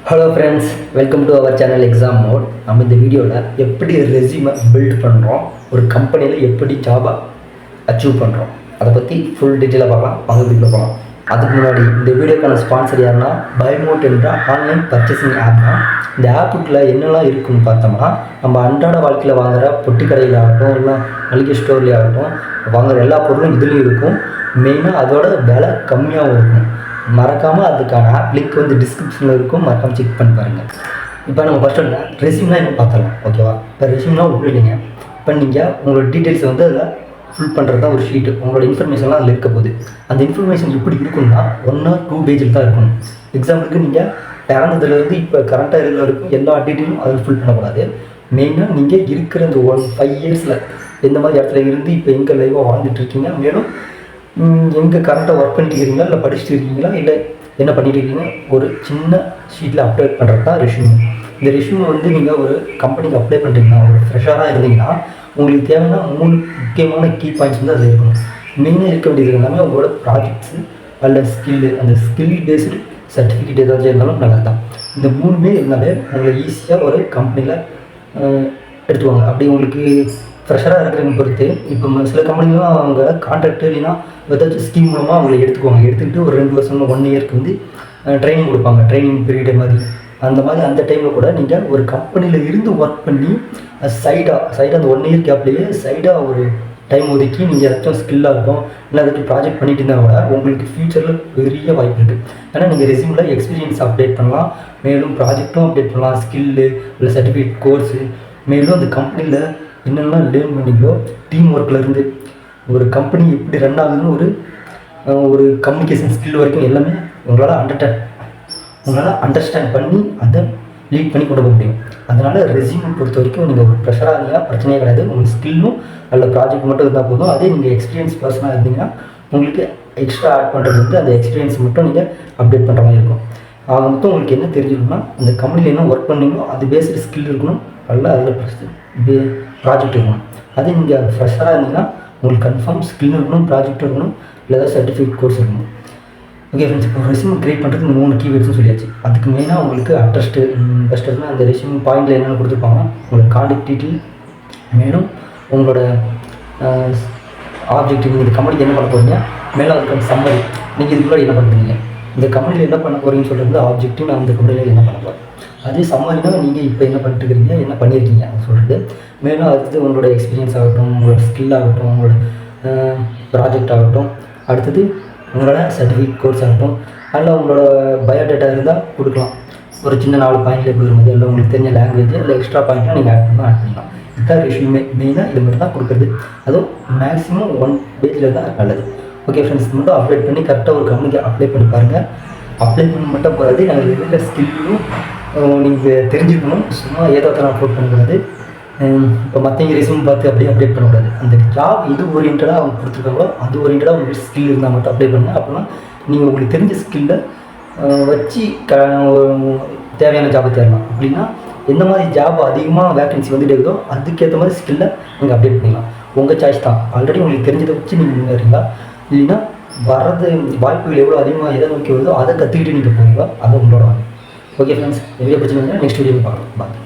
Hello friends, welcome to our channel exam mode. நம்ம இந்த வீடியோவில் எப்படி ரெஸ்யூமை பில்ட் பண்ணுறோம், ஒரு கம்பெனியில் எப்படி ஜாபை அச்சீவ் பண்ணுறோம், அதை பற்றி ஃபுல் டீட்டெயிலாக பார்க்கலாம். வாங்க வீடியோவில் போகலாம். அதுக்கு முன்னாடி இந்த வீடியோக்கான ஸ்பான்சர் யாருன்னா பைமோட் என்ற ஆன்லைன் பர்ச்சேசிங் ஆப் தான். இந்த ஆப்புக்குள்ளே என்னெல்லாம் இருக்குதுன்னு பார்த்தோம்னா, நம்ம அன்றாட வாழ்க்கையில் வாங்குகிற பொட்டி கடையில் ஆகட்டும், இல்லை மளிகை ஸ்டோர்லேயே ஆகட்டும், வாங்குகிற எல்லா பொருளும் இதுலேயும் இருக்கும். மெயினாக அதோட விலை கம்மியாகவும் இருக்கும். மறக்காமல் அதுக்கான ஆப் லிங்க் வந்து டிஸ்கிரிப்ஷனில் இருக்கும், மறக்காமல் செக் பண்ணி பாருங்கள். இப்போ நம்ம ஃபஸ்ட்டு ரெஸ்யூம்லாம் என்ன பார்த்துடலாம், ஓகேவா? இப்போ ரெஸ்யூம்லாம் விட்டுருக்கீங்க. இப்போ நீங்கள் உங்களோட டீட்டெயில்ஸ் வந்து அதில் ஃபில் பண்ணுறது தான் ஒரு ஷீட்டு. உங்களோட இன்ஃபர்மேஷன்லாம் அதில் இருக்க போகுது. அந்த இன்ஃபர்மேஷன் எப்படி இருக்குன்னா 1 or 2 பேஜில் தான் இருக்கணும். எக்ஸாம்பிளுக்கு நீங்கள் பிறந்ததுலேருந்து இப்போ கரண்ட்டாக இருக்கிற வரைக்கும் எல்லா டீட்டெயிலும் அதில் ஃபில் பண்ணக்கூடாது. மெயினாக நீங்கள் இருக்கிற இந்த 5 yearsல எந்த மாதிரி இடத்துல இருந்து இப்போ எங்கே லைவாக வாழ்ந்துட்டுருக்கீங்க, மேலும் எங்கே கரெக்டாக ஒர்க் பண்ணிட்டு இருக்கீங்களா, இல்லை படிச்சுட்டு இருக்கீங்களா, இல்லை என்ன பண்ணிட்டு இருக்கீங்க, ஒரு சின்ன ஷீட்டில் அப்டேட் பண்ணுறது தான் ரெஸ்யூம். இந்த ரெஸ்யூமை வந்து நீங்கள் ஒரு கம்பெனிக்கு அப்ளை பண்ணுறீங்கன்னா, ஒரு ஃப்ரெஷராக இருந்தீங்கன்னா, உங்களுக்கு தேவையான 3 முக்கியமான கீ பாயிண்ட்ஸ் வந்து அதில் இருக்கணும். மெயினாக இருக்க வேண்டியது எல்லாமே உங்களோட ப்ராஜெக்ட்ஸு அல்ல ஸ்கில்லு, அந்த ஸ்கில் பேஸ்டு சர்டிஃபிகேட் ஏதாச்சும் இருந்தாலும் நல்லா தான். இந்த 3மே இருந்தாலே உங்களை ஈஸியாக ஒரு கம்பெனியில் எடுத்துவாங்க. அப்படி உங்களுக்கு ஃப்ரெஷராக இருக்கிறவங்க பொறுத்து இப்போ சில கம்பெனிலாம் அவங்க கான்ட்ராக்ட் இல்லைன்னா ஏதாச்சும் ஸ்கீம் மூலமாக அவங்களை எடுத்துக்குவாங்க. எடுத்துக்கிட்டு ஒரு 2 வருஷம் 1 இயருக்கு வந்து ட்ரைனிங் கொடுப்பாங்க, ட்ரைனிங் பீரியடு மாதிரி. அந்த டைமில் கூட நீங்கள் ஒரு கம்பெனியில் இருந்து ஒர்க் பண்ணி சைடாக அந்த 1 இயர் கேப்லேயே சைடாக ஒரு டைம் ஒதுக்கி நீங்கள் ஏதாச்சும் ஸ்கில்லாக இருக்கும், இல்லை ஏதாச்சும் ப்ராஜெக்ட் பண்ணிட்டு இருந்தால் கூட உங்களுக்கு ஃப்யூச்சரில் பெரிய வாய்ப்பு இருக்குது. ஏன்னா நீங்கள் ரெஸ்யூமில் எக்ஸ்பீரியன்ஸ் அப்டேட் பண்ணலாம், மேலும் ப்ராஜெக்ட்டும் அப்டேட் பண்ணலாம், ஸ்கில்லு இல்லை சர்டிஃபிகேட் கோர்ஸு, மேலும் அந்த கம்பெனியில் என்னெல்லாம் லேர்ன் பண்ணிங்களோ, டீம் ஒர்க்லேருந்து ஒரு கம்பெனி எப்படி ரன் ஆகுதுன்னு ஒரு கம்யூனிகேஷன் ஸ்கில் வரைக்கும் எல்லாமே உங்களால் அண்டர்ஸ்டாண்ட் பண்ணி அதை லீட் பண்ணி கொண்டு போக முடியும். அதனால் ரெஸ்யூமை பொறுத்த வரைக்கும் நீங்கள் ஒரு ப்ரெஷராக இருந்தீங்கன்னா பிரச்சனையே கிடையாது. உங்கள் ஸ்கில்லும் நல்ல ப்ராஜெக்ட் மட்டும் இருந்தால் போதும். அதே நீங்கள் எக்ஸ்பீரியன்ஸ் பர்சனாக இருந்தீங்கன்னா உங்களுக்கு எக்ஸ்ட்ரா ஆட் பண்ணுறது வந்து அந்த எக்ஸ்பீரியன்ஸ் மட்டும் நீங்கள் அப்டேட் பண்ணுற மாதிரி இருக்கும். ஆக மொத்தம் உங்களுக்கு என்ன தெரிஞ்சுக்கணும்னா, அந்த கம்பெனியில் என்ன ஒர்க் பண்ணீங்களோ அது பேஸ்டு ஸ்கில் இருக்கணும், நல்லா அதில் ப்ராஜெக்ட் இருக்கணும். அதே நீங்கள் ஃப்ரெஷராக இருந்தீங்கன்னா உங்களுக்கு கன்ஃபார்ம் ஸ்கில் இருக்கணும், ப்ராஜெக்ட் இருக்கணும், இல்லை ஏதாவது சர்டிஃபிகேட் கோர்ஸ் இருக்கணும். ஓகே ஃப்ரெண்ட்ஸ், இப்போ ரெஸ்யூம் கிரியேட் பண்ணுறதுக்கு இந்த 3 கீவேர்ட்ஸும் சொல்லியாச்சு. அதுக்கு மெயினாக உங்களுக்கு ஃபஸ்ட்டுனா அந்த ரெஸ்யூம் பாயிண்டில் என்னென்ன கொடுத்துருப்பாங்கன்னா, உங்களோட கான்டாக்ட் டீட்டெயில், மேலும் உங்களோட ஆப்ஜெக்டிவ், இந்த கம்பெனிக்கு என்ன பண்ண போகிறீங்க, மேலே அதுக்கான சம்மரி, நீங்கள் இதுக்குள்ளே என்ன பண்ணுறீங்க, இந்த கம்பெனியில் என்ன பண்ண போகிறீங்கன்னு சொல்கிறது ஆப்ஜெக்டிவ். நான் அந்த கம்பெனியில் என்ன பண்ண போகிறேன், அதே சம்மரினா நீங்கள் இப்போ என்ன பண்ணிட்டுருக்கீங்க, என்ன பண்ணியிருக்கீங்க அது சொல்கிறது. மேலும் அடுத்தது உங்களோட எக்ஸ்பீரியன்ஸ் ஆகட்டும், உங்களோட ஸ்கில் ஆகட்டும், உங்களோட ப்ராஜெக்ட் ஆகட்டும், அடுத்தது உங்களோட சர்டிஃபிகேட் கோர்ஸ் ஆகட்டும், அதில் உங்களோட பயோடேட்டா இருந்தால் கொடுக்கலாம். ஒரு சின்ன 4 பாயிண்டில் எப்படி வரும்போது, இல்லை உங்களுக்கு தெரிஞ்ச லாங்குவேஜ் இல்லை எக்ஸ்ட்ரா பாயிண்ட்லாம் நீங்கள் ஆட் பண்ணலாம். இதுதான் ரெஸ்யூமே. மெயினாக இது மட்டும் தான் கொடுக்குறது. அதுவும் மேக்ஸிமம் 1 பேஜில் தான் நல்லது. ஓகே ஃப்ரெண்ட்ஸ், மட்டும் அப்டேட் பண்ணி கரெக்டாக ஒரு கம்பெனிக்கு அப்ளை பண்ணி பாருங்கள். அப்ளை பண்ணி மட்டும் போகாது, நாங்கள் இருக்கிற ஸ்கில்லும் நீங்கள் தெரிஞ்சுக்கணும். சும்மா ஏதோ தான் அப்லோட் பண்ணக்கூடாது. இப்போ மற்றவங்க ரெஸ்யூம் பார்த்து அப்படியே அப்டேட் பண்ணக்கூடாது. அந்த ஜாப் இது ஓரியன்டாக அவங்க கொடுத்துருக்காங்களோ அது ஓரியன்டாக உங்களுக்கு ஸ்கில் இருந்தால் மட்டும் அப்ளை பண்ணுங்கள். அப்படின்னா நீங்கள் உங்களுக்கு தெரிஞ்ச ஸ்கில்லை வச்சு தேவையான ஜாபை தேடலாம். அப்படின்னா எந்த மாதிரி ஜாப் அதிகமாக வேக்கன்சி வந்துட்டு இருக்கோ அதுக்கேற்ற மாதிரி ஸ்கில்லை நீங்கள் அப்டேட் பண்ணிக்கலாம். உங்கள் சாய்ஸ் தான். ஆல்ரெடி உங்களுக்கு தெரிஞ்சதை வச்சு நீங்கள் முன்னேறீங்களா, இல்லைன்னா வர்றது வாய்ப்புகள் எவ்வளோ அதிகமாக எதை நோக்கி வருதோ அதை கற்றுக்கிட்டு நீங்கள் போவீங்களா, அது உங்களோட வாங்க. ஓகே ஃப்ரெண்ட்ஸ், வீடியோ பிடிச்சிருந்தா நெக்ஸ்ட் வீடியோ பார்க்கலாம். பாய்.